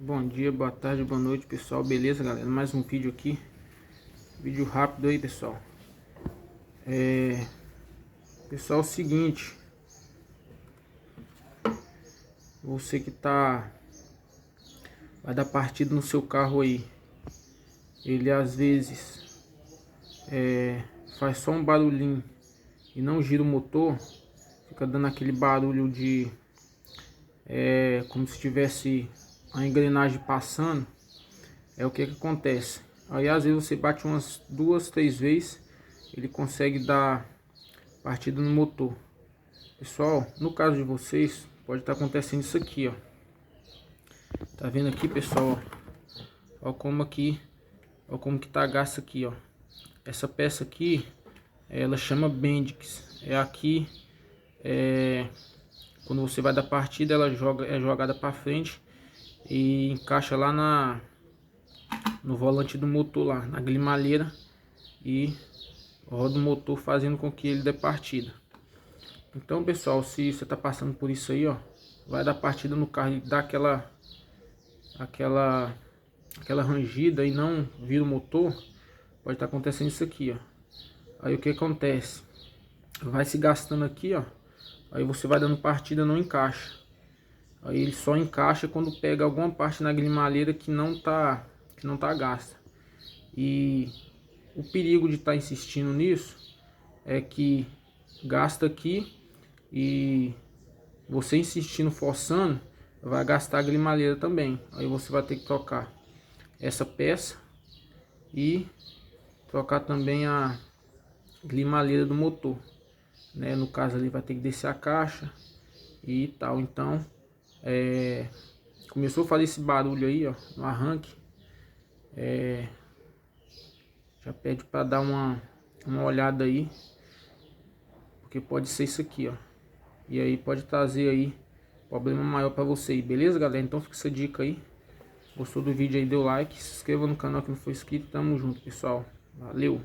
Bom dia, boa tarde, boa noite, pessoal. Beleza, galera? Mais um vídeo aqui. Vídeo rápido aí, pessoal. Pessoal, é o seguinte. Você que vai dar partida no seu carro aí. Ele às vezes faz só um barulhinho e não gira o motor. Fica dando aquele barulho de como se tivesse a engrenagem passando. É o que acontece. Aí às vezes você bate umas 2, 3 vezes, ele consegue dar partida no motor. Pessoal, no caso de vocês, pode estar acontecendo isso aqui, ó. Tá vendo aqui, pessoal? Ó como aqui, ó como que tá a gasta aqui, ó. Essa peça aqui, ela chama Bendix. É aqui, quando você vai dar partida, ela é jogada para frente e encaixa lá no volante do motor lá, na grimalheira, e roda o motor fazendo com que ele dê partida. Então, pessoal, se você tá passando por isso aí, ó, vai dar partida no carro e dá aquela rangida e não vira o motor, pode estar acontecendo isso aqui, ó. Aí o que acontece? Vai se gastando aqui, ó. Aí você vai dando partida, não encaixa. Aí ele só encaixa quando pega alguma parte na grimalheira que não tá gasta. E o perigo de estar insistindo nisso é que gasta aqui e você insistindo, forçando, vai gastar a grimalheira também. Aí você vai ter que trocar essa peça e trocar também a grimalheira do motor, né? No caso ali vai ter que descer a caixa e tal. Então começou a fazer esse barulho aí, ó, no arranque, já pede para dar uma olhada aí, porque pode ser isso aqui, ó. E aí pode trazer aí problema maior para você aí, beleza, galera? Então fica essa dica aí. Gostou do vídeo aí, deu like, se inscreva no canal que não for inscrito. Tamo junto, pessoal. Valeu!